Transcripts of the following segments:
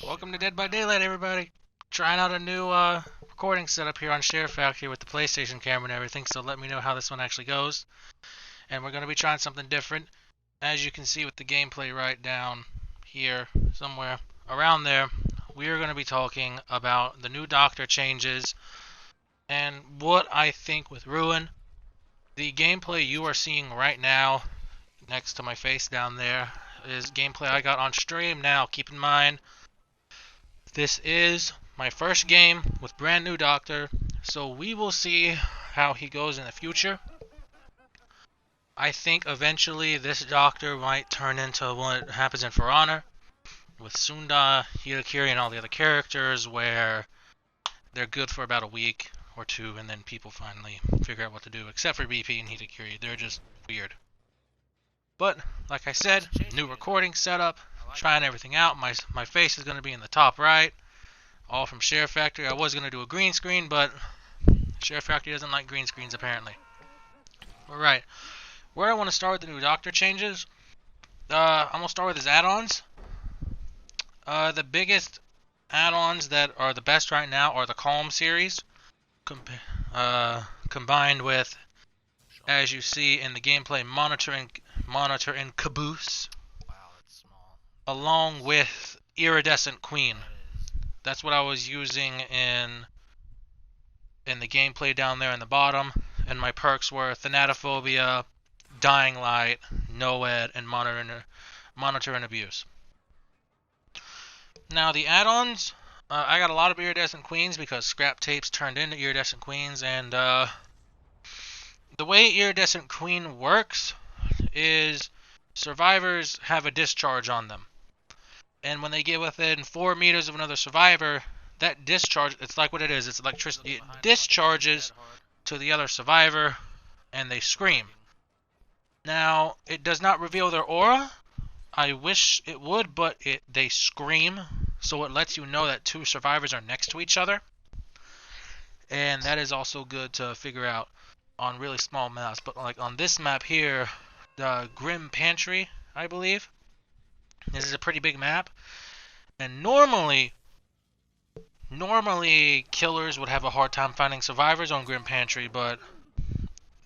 Welcome to Dead by Daylight, everybody. Trying out a new recording setup here on SHAREfactory with the PlayStation camera and everything, so let me know how this one actually goes. And we're going to be trying something different. As you can see with the gameplay right down here, somewhere around there, we are going to be talking about the new Doctor changes and what I think with Ruin. The gameplay you are seeing right now, next to my face down there, is gameplay I got on stream. Now, keep in mind, this is my first game with brand new Doctor, so we will see how he goes in the future. I think eventually this Doctor might turn into what happens in For Honor with Sunda, Hirakiri, and all the other characters, where they're good for about a week or two, and then people finally figure out what to do, except for BP and Hirakiri. They're just weird. But, like I said, new recording setup, trying everything out. My face is going to be in the top right, all from SHAREfactory. I was going to do a green screen, but SHAREfactory doesn't like green screens, apparently. Alright, where I want to start with the new Doctor changes, I'm going to start with his add-ons. The biggest add-ons that are the best right now are the Calm series, combined with, as you see in the gameplay, Monitor and Caboose, along with Iridescent Queen. That's what I was using in the gameplay down there in the bottom, and my perks were Thanatophobia, Dying Light, Noed, and Monitor and Abuse. Now the add-ons, I got a lot of Iridescent Queens because scrap tapes turned into Iridescent Queens, and the way Iridescent Queen works is survivors have a discharge on them. And when they get within 4 meters of another survivor, that discharge, it's like what it is, it's electricity. It discharges to the other survivor, and they scream. Now, it does not reveal their aura. I wish it would, but they scream, so it lets you know that two survivors are next to each other. And that is also good to figure out on really small maps. But like on this map here, the Grim Pantry, I believe, this is a pretty big map, and normally killers would have a hard time finding survivors on Grim Pantry, but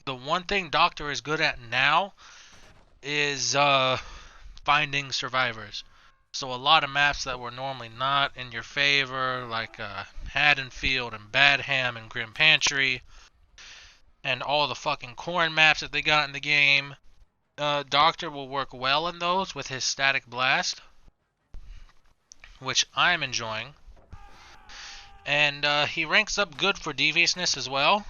the one thing Doctor is good at now is finding survivors. So a lot of maps that were normally not in your favor, like Haddonfield and Badham and Grim Pantry, and all the fucking corn maps that they got in the game, Doctor will work well in those with his Static Blast, which I'm enjoying. And he ranks up good for deviousness as well,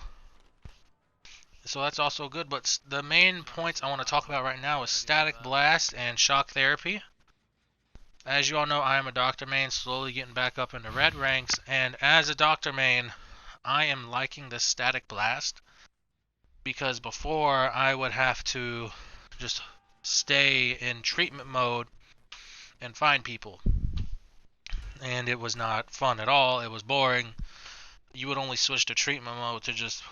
so that's also good. But the main points I want to talk about right now is Static Blast and Shock Therapy. As you all know, I am a Doctor main, slowly getting back up into red ranks, and as a Doctor main, I am liking the Static Blast, because before I would have to just stay in treatment mode and find people, and it was not fun at all. It was boring. You would only switch to treatment mode to just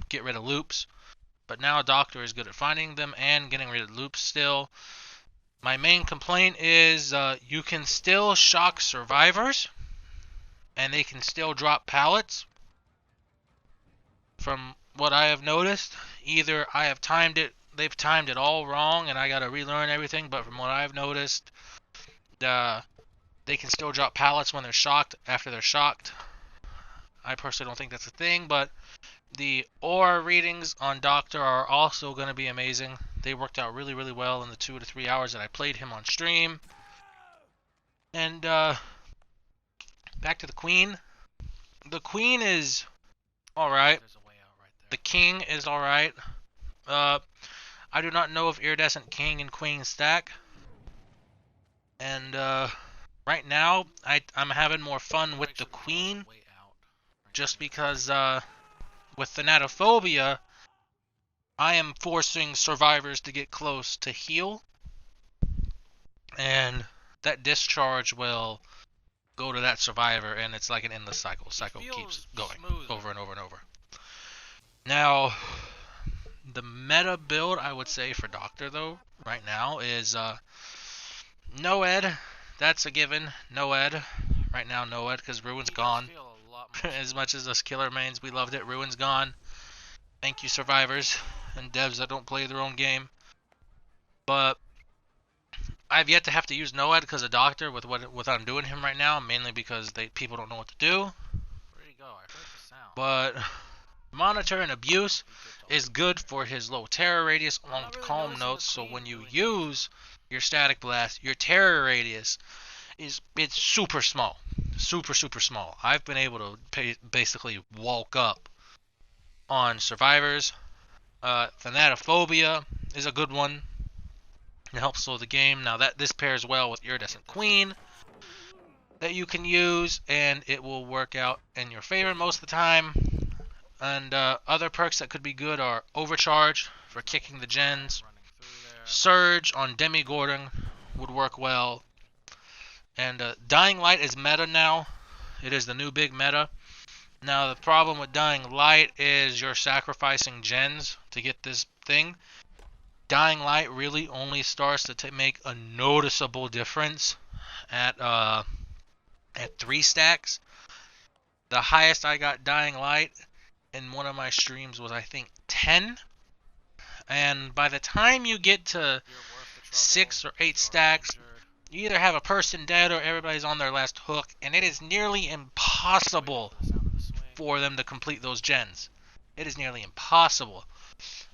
get rid of loops, but now Doctor is good at finding them and getting rid of loops still. My main complaint is you can still shock survivors and they can still drop pallets. From what I have noticed, either I have timed it, they've timed it all wrong and I gotta relearn everything, but from what I've noticed, they can still drop pallets when they're shocked, after they're shocked. I personally don't think that's a thing, but the aura readings on Doctor are also going to be amazing. They worked out really, really well in the 2 to 3 hours that I played him on stream. And back to the Queen. The Queen is alright. The King is alright. I do not know if Iridescent King and Queen stack. And right now, I'm having more fun with the Queen, just because with Thanatophobia, I am forcing survivors to get close to heal, and that discharge will go to that survivor, and it's like an endless cycle. Cycle keeps going over and over and over. Now, the meta build I would say for Doctor though right now is Noed, that's a given. No ed. Right now, no ed, because Ruin's gone. As much as us killer mains, we loved it. Ruin's gone. Thank you, survivors and devs that don't play their own game. But I've yet to have to use no ed because of Doctor with what I'm doing him right now, mainly because people don't know what to do. Where'd he go? I heard the sound. But Monitor and Abuse is good for his low terror radius along with calm notes, so when you use your static blast, your terror radius it's super small. Super small. I've been able to basically walk up on survivors. Thanatophobia is a good one. It helps slow the game. Now this pairs well with Iridescent Queen that you can use, and it will work out in your favor most of the time. And other perks that could be good are Overcharge for kicking the gens. Surge on Demigorgon would work well. And Dying Light is meta now. It is the new big meta. Now the problem with Dying Light is you're sacrificing gens to get this thing. Dying Light really only starts to make a noticeable difference at 3 stacks. The highest I got Dying Light in one of my streams was I think 10. And by the time you get to 6 or 8 stacks, you either have a person dead or everybody's on their last hook, and it is nearly impossible for them to complete those gens. It is nearly impossible.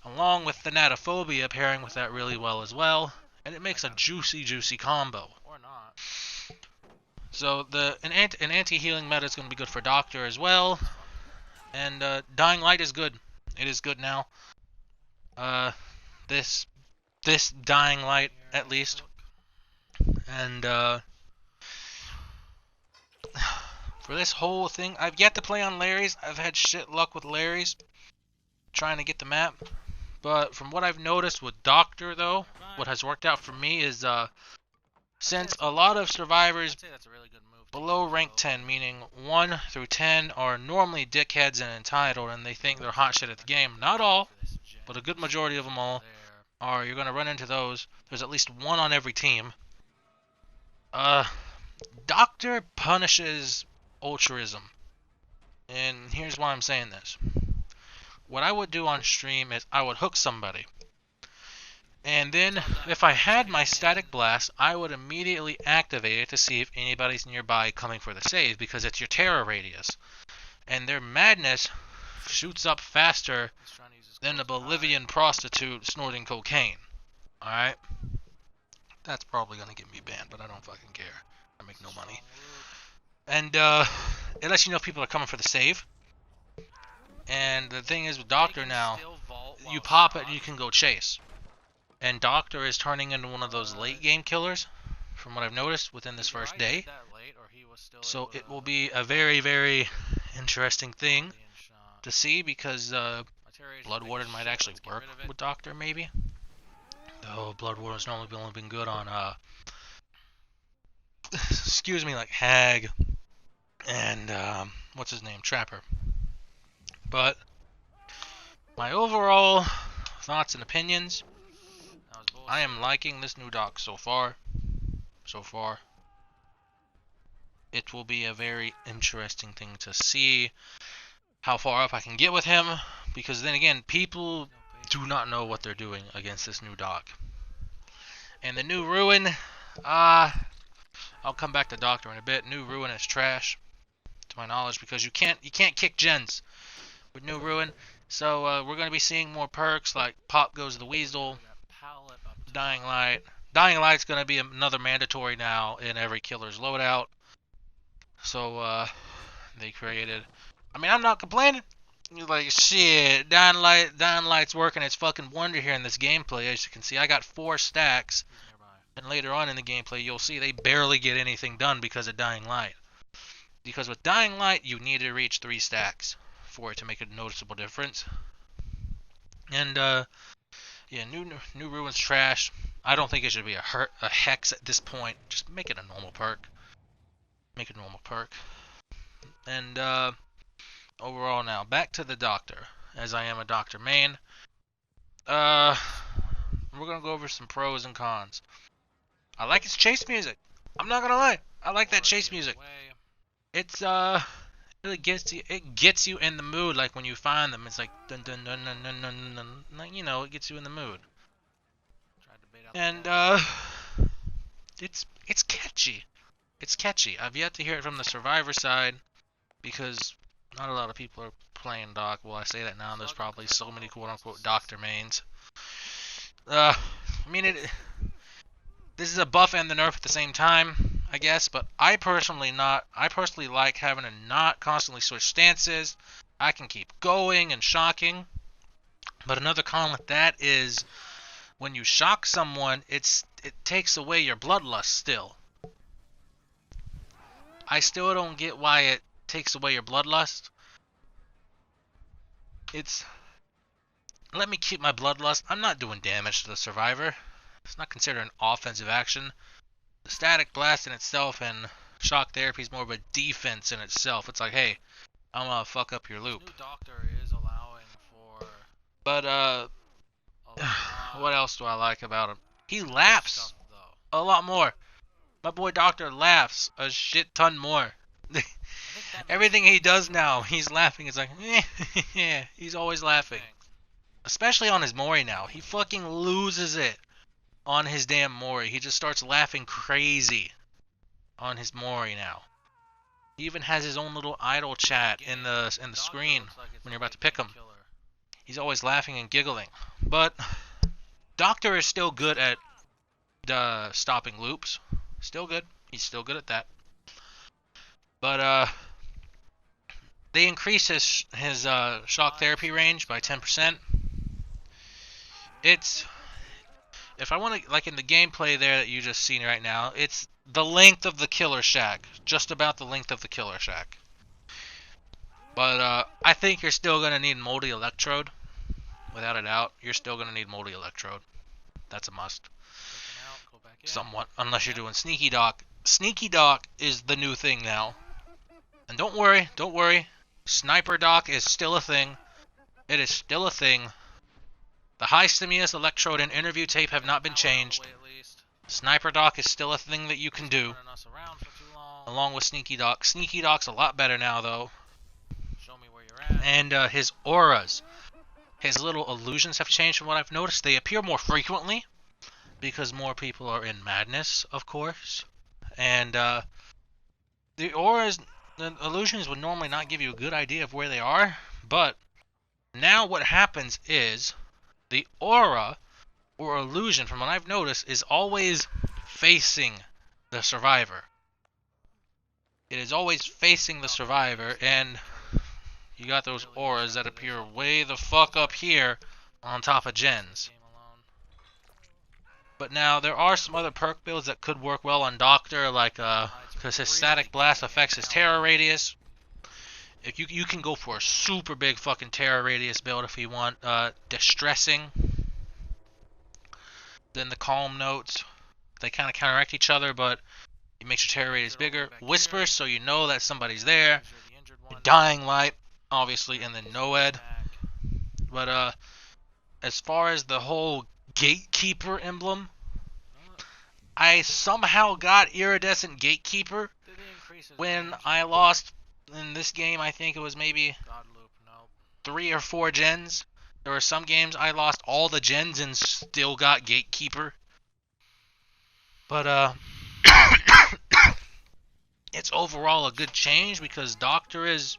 Along with Thanatophobia pairing with that really well as well, and it makes a juicy combo. Or not. So an anti-healing meta is going to be good for Doctor as well, and Dying Light is good. It is good now. This Dying Light at least. And for this whole thing, I've yet to play on Larry's. I've had shit luck with Larry's trying to get the map. But from what I've noticed with Doctor, though, what has worked out for me is since a lot of survivors below rank 10, meaning 1 through 10, are normally dickheads and entitled, and they think they're hot shit at the game. Not all, but a good majority of them all are. You're going to run into those. There's at least one on every team. Doctor punishes altruism. And here's why I'm saying this. What I would do on stream is I would hook somebody. And then, if I had my static blast, I would immediately activate it to see if anybody's nearby coming for the save, because it's your terror radius. And their madness shoots up faster than a Bolivian prostitute snorting cocaine. Alright? That's probably going to get me banned, but I don't fucking care. I make no money. And, it lets you know if people are coming for the save. And the thing is with Doctor now, you pop it and you can go chase. And Doctor is turning into one of those late game killers, from what I've noticed within this first day. So it will be a very interesting thing to see, because Blood Warden might actually work with Doctor, maybe. Though Blood Warden's normally only been good on, excuse me, like Hag and, what's his name, Trapper. But my overall thoughts and opinions, I am liking this new doc so far. It will be a very interesting thing to see how far up I can get with him, because then again, people do not know what they're doing against this new doc. And the new Ruin, I'll come back to Doctor in a bit. New Ruin is trash, to my knowledge, because you can't kick gens with new Ruin. So we're going to be seeing more perks like Pop Goes the Weasel, Dying Light. Dying Light's going to be another mandatory now in every killer's loadout. So they created. I mean, I'm not complaining. You're like, shit, Dying Light's working its fucking wonder here in this gameplay. As you can see, I got 4 stacks. And later on in the gameplay, you'll see they barely get anything done because of Dying Light. Because with Dying Light, you need to reach 3 stacks for it to make a noticeable difference. And, yeah, new Ruin's trash. I don't think it should be a hex at this point. Just make it a normal perk. Make it a normal perk. And, overall now, back to the Doctor, as I am a Doctor main. We're gonna go over some pros and cons. I like his chase music. I'm not gonna lie. I like that Or chase the other music. way. It's really gets you in the mood. Like when you find them, it's like dun dun dun dun dun dun dun. Like, you know, it gets you in the mood. Tried to bait out And the cat. it's catchy. It's catchy. I've yet to hear it from the Survivor side because not a lot of people are playing Doc. Well, I say that now. There's probably so many quote unquote Doctor mains. I mean it. This is a buff and the nerf at the same time, I guess. But I personally like having to not constantly switch stances. I can keep going and shocking. But another con with that is when you shock someone, it takes away your bloodlust still. I still don't get why it takes away your bloodlust. It's let me keep my bloodlust. I'm not doing damage to the survivor. It's not considered an offensive action. The static blast in itself and shock therapy is more of a defense in itself. It's like, hey, I'm gonna fuck up your This loop. new doctor is allowing for But a what lot else do I like about him? He of laughs stuff though. a lot more. My boy Doctor laughs a shit ton more. I think that Everything he does now, he's laughing. It's like, yeah, he's always laughing. Especially on his Mori now. He fucking loses it on his damn Mori. He just starts laughing crazy on his Mori now. He even has his own little idle chat in the screen when you're about to pick him. He's always laughing and giggling. But Doctor is still good at stopping loops. Still good. He's still good at that. But they increased his shock therapy range by 10%. It's if I want to, like in the gameplay there that you just seen right now, it's the length of the Killer Shack, just about the length of the Killer Shack. But I think you're still gonna need multi-electrode, without a doubt. You're still gonna need multi-electrode. That's a must. Somewhat, unless you're doing Sneaky Doc. Sneaky Doc is the new thing now. And don't worry. Sniper Doc is still a thing. It is still a thing. The high stimulus electrode and interview tape have not been changed. Sniper Doc is still a thing that you can do, along with Sneaky Doc. Sneaky Doc's a lot better now, though. Show me where you're at. And his auras, his little illusions have changed from what I've noticed. They appear more frequently, because more people are in madness, of course. And the auras, the illusions would normally not give you a good idea of where they are, but now what happens is the aura or illusion, from what I've noticed, is always facing the survivor. It is always facing the survivor, and you got those auras that appear way the fuck up here on top of gens. But now there are some other perk builds that could work well on Doctor, like because his static blast affects his terror radius. If you can go for a super big fucking terror radius build if you want. Distressing. Then the calm notes, they kind of counteract each other, but it makes your terror radius bigger. Whisper, so you know that somebody's there. Dying light, obviously, and then Noed. But as far as the whole Gatekeeper emblem, I somehow got Iridescent Gatekeeper when I lost in this game. I think it was maybe 3 or 4 gens. There were some games I lost all the gens and still got Gatekeeper. But it's overall a good change because Doctor is,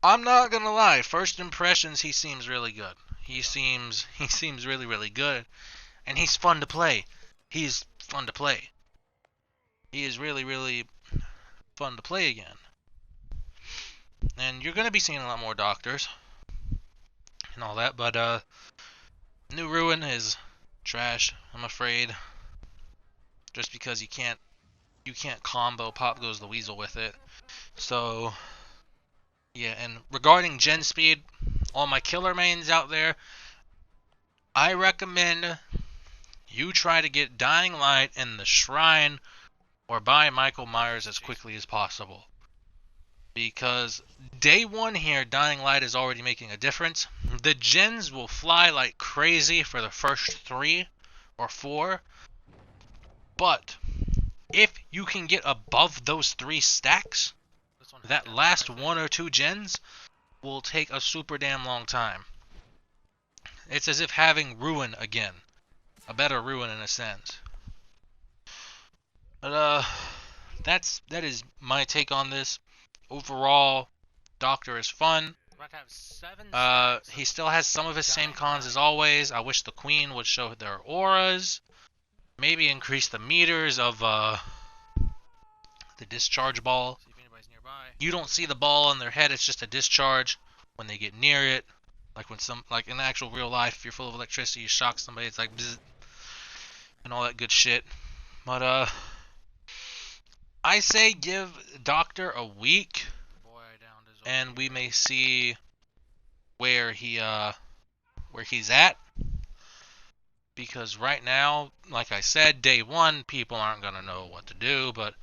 I'm not gonna lie, first impressions he seems really good. He seems really, really good, and he's fun to play. He's fun to play. He is really, really fun to play again. And you're gonna be seeing a lot more Doctors and all that, but New Ruin is trash, I'm afraid. Just because you can't combo Pop Goes the Weasel with it. So yeah, and regarding gen speed, all my killer mains out there, I recommend you try to get Dying Light in the Shrine or buy Michael Myers as quickly as possible. Because day 1 here, Dying Light is already making a difference. The gens will fly like crazy for the first 3 or 4. But If you can get above those 3 stacks, This one has that got last everything. 1 or 2 gens will take a super damn long time. It's as if having Ruin again. A better Ruin in a sense. But, that is my take on this. Overall, Doctor is fun. We're about to have 7 stacks He of still has some of his same dying cons light. as always. I wish the Queen would show their auras. Maybe increase the meters of, the discharge ball. See if anybody's nearby. You don't see the ball on their head, it's just a discharge when they get near it. Like in actual real life, if you're full of electricity, you shock somebody, it's like bzz, and all that good shit. But, I say give Doctor a week, Boy, I downed his and old we leader. may see where he's at. Because right now, like I said, day 1, people aren't gonna know what to do, but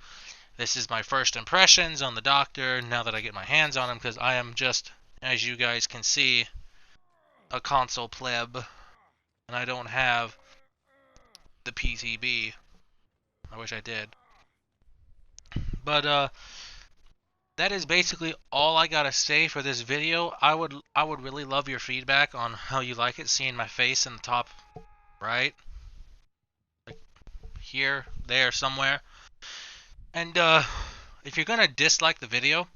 this is my first impressions on the Doctor now that I get my hands on him, because I am just, as you guys can see, a console pleb, and I don't have the PTB. I wish I did. But, that is basically all I gotta say for this video. I would really love your feedback on how you like it, seeing my face in the top right. Like here, there, somewhere. And, if you're gonna dislike the video,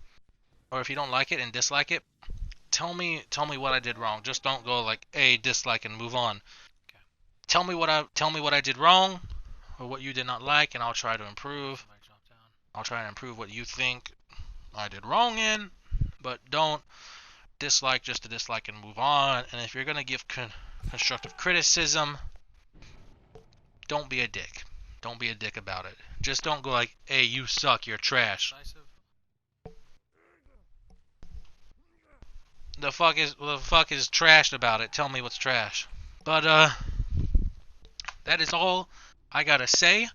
or if you don't like it and dislike it, tell me what I did wrong. Just don't go like, hey, dislike and move on. Okay. Tell me what I did wrong, or what you did not like, and I'll try to improve. Somebody dropped down. I'll try and improve what you think I did wrong in, but don't dislike just to dislike and move on. And if you're gonna give constructive criticism, don't be a dick. Don't be a dick about it. Just don't go like, hey, you suck, you're trash. Decisive. The fuck is trashed about it? Tell me what's trash. But, that is all I gotta say.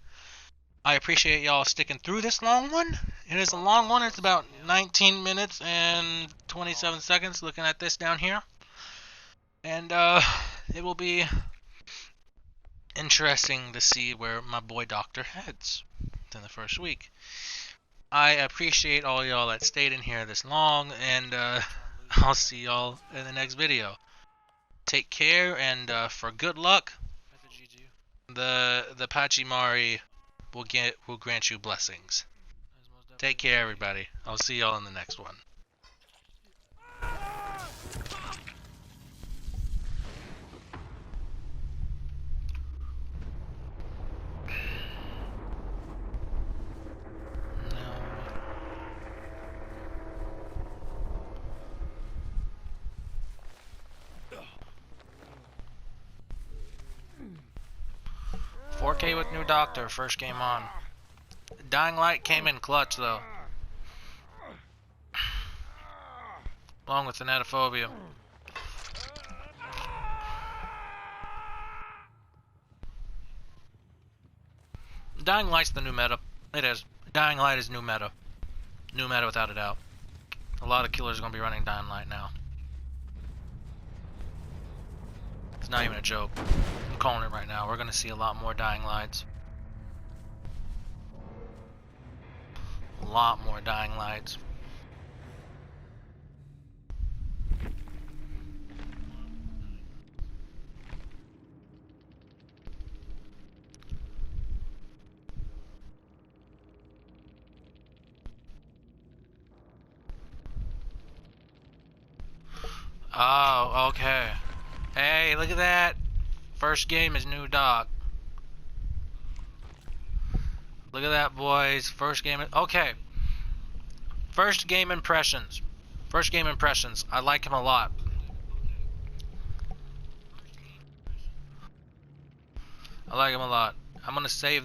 I appreciate y'all sticking through this long one. It is a long one. It's about 19 minutes and 27 seconds looking at this down here. And, it will be interesting to see where my boy Doctor heads in the first week. I appreciate all y'all that stayed in here this long, and, I'll see y'all in the next video. Take care, and, for good luck, That's a GG. the Pachimari will grant you blessings. That is most definitely Take care, everybody. I'll see y'all in the next one. No. 4K with new Doctor, first game on. Dying Light came in clutch though. Along with Thanatophobia. Dying Light's the new meta. It is. Dying Light is new meta. New meta without a doubt. A lot of killers are going to be running Dying Light now. It's not even a joke. I'm calling it right now. We're going to see a lot more Dying Lights. A lot more Dying Lights. Oh, okay. Hey, look at that. First game is new Doc. Look at that, boys. First game. Okay. First game impressions. First game impressions. I like him a lot. I like him a lot. I'm gonna save